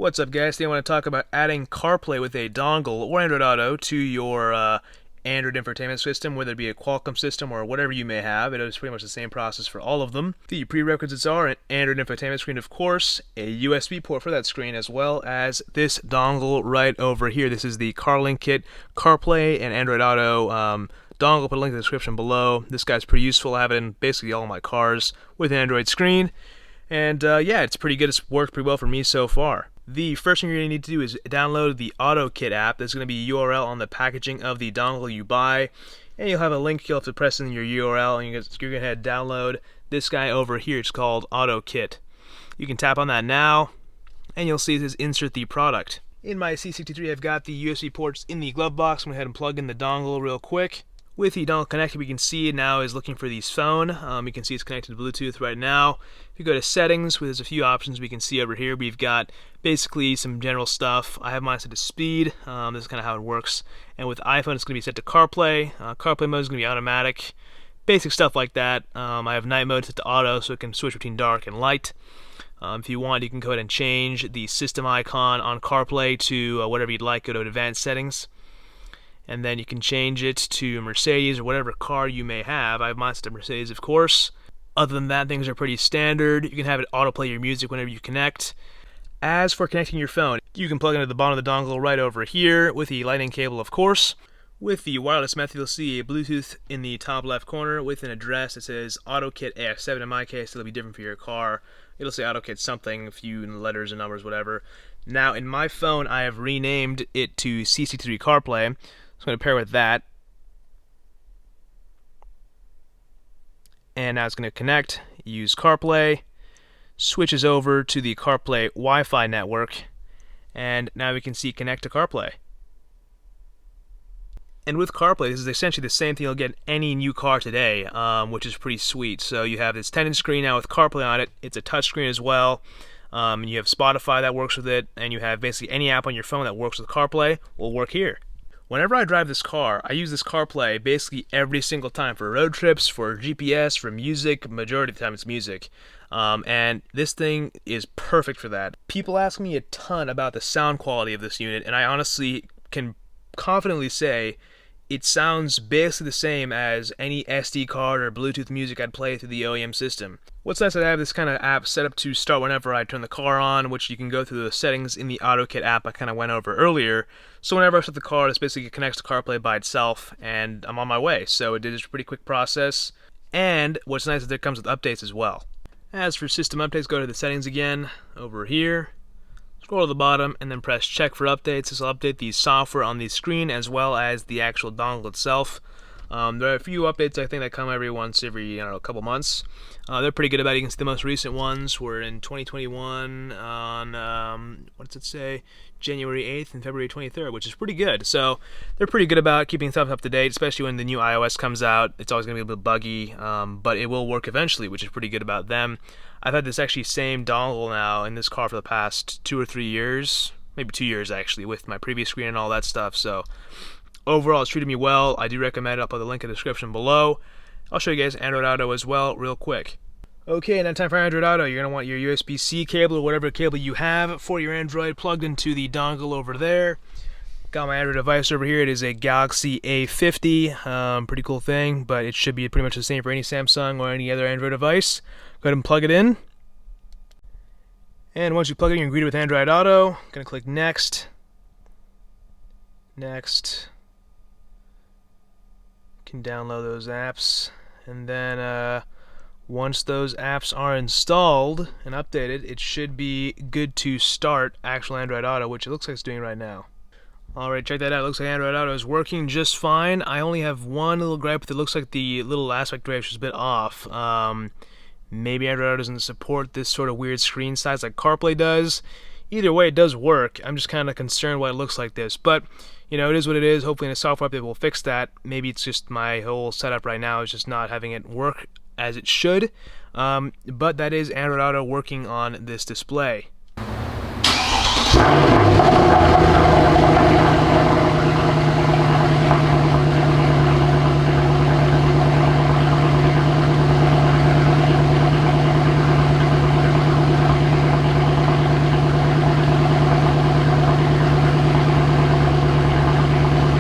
What's up, guys? Today I want to talk about adding CarPlay with a dongle or Android Auto to your Android infotainment system, whether it be a Qualcomm system or whatever you may have. It is pretty much the same process for all of them. The prerequisites are an Android infotainment screen, of course, a USB port for that screen, as well as this dongle right over here. This is the CarLink Kit CarPlay and Android Auto dongle. Put a link in the description below. This guy's pretty useful. I have it in basically all my cars with an Android screen. And yeah, it's pretty good. It's worked pretty well for me so far. The first thing you're going to need to do is download the AutoKit app. There's going to be a URL on the packaging of the dongle you buy, and you'll have a link. You'll have to press in your URL, and you're going to download this guy over here. It's called AutoKit. You can tap on that now, and you'll see it says insert the product. In my C63, I've got the USB ports in the glove box. I'm going to go ahead and plug in the dongle real quick. With the dongle connected, we can see it now is looking for the phone. You can see it's connected to Bluetooth right now. If you go to settings, there's a few options we can see over here. We've got basically some general stuff. I have mine set to speed. This is kind of how it works. And with iPhone, it's going to be set to CarPlay. CarPlay mode is going to be automatic. Basic stuff like that. I have night mode set to auto, so it can switch between dark and light. If you want, you can go ahead and change the system icon on CarPlay to whatever you'd like. Go to advanced settings. And then you can change it to Mercedes or whatever car you may have. I have mine set to Mercedes, of course. Other than that, things are pretty standard. You can have it autoplay your music whenever you connect. As for connecting your phone, you can plug into the bottom of the dongle right over here with the lightning cable, of course. With the wireless method, you'll see a Bluetooth in the top left corner with an address that says AutoKit AX7. In my case, it'll be different for your car. It'll say AutoKit something, a few letters and numbers, whatever. Now, in my phone, I have renamed it to C63 CarPlay. So I'm going to pair with that. And now it's going to connect, use CarPlay, switches over to the CarPlay Wi-Fi network, and now we can see connect to CarPlay. And with CarPlay, this is essentially the same thing you'll get in any new car today, which is pretty sweet. So you have this 10-inch screen now with CarPlay on it. It's a touchscreen as well. You have Spotify that works with it, and you have basically any app on your phone that works with CarPlay will work here. Whenever I drive this car, I use this CarPlay basically every single time for road trips, for GPS, for music. Majority of the time it's music. And this thing is perfect for that. People ask me a ton about the sound quality of this unit, and I honestly can confidently say it sounds basically the same as any SD card or Bluetooth music I'd play through the OEM system. What's nice is I have this kind of app set up to start whenever I turn the car on, which you can go through the settings in the AutoKit app I kind of went over earlier. So whenever I start the car, this basically connects to CarPlay by itself, and I'm on my way. So it is a pretty quick process. And what's nice is it comes with updates as well. As for system updates, go to the settings again, over here. Scroll to the bottom and then press check for updates. This will update the software on the screen as well as the actual dongle itself. There are a few updates I think that come every couple months. They're pretty good about it. You can see the most recent ones were in 2021 on, what does it say, January 8th and February 23rd, which is pretty good. So they're pretty good about keeping stuff up to date, especially when the new iOS comes out. It's always going to be a bit buggy, but it will work eventually, which is pretty good about them. I've had this actually same dongle now in this car for the past 2 or 3 years, maybe 2 years actually, with my previous screen and all that stuff. So overall, it's treated me well. I do recommend it. I'll put the link in the description below. I'll show you guys Android Auto as well real quick. Okay, now time for Android Auto. You're going to want your USB-C cable or whatever cable you have for your Android plugged into the dongle over there. Got my Android device over here. It is a Galaxy A50. Pretty cool thing, but it should be pretty much the same for any Samsung or any other Android device. Go ahead and plug it in. And once you plug it in, you're greeted with Android Auto. Going to click Next. Next. You can download those apps. And then once those apps are installed and updated, it should be good to start actual Android Auto, which it looks like it's doing right now. Alright, check that out. It looks like Android Auto is working just fine. I only have one little gripe that looks like the little aspect ratio is a bit off. Maybe Android Auto doesn't support this sort of weird screen size like CarPlay does. Either way, it does work. I'm just kind of concerned why it looks like this. But, you know, it is what it is. Hopefully in a software update will fix that. Maybe it's just my whole setup right now is just not having it work as it should. But that is Android Auto working on this display.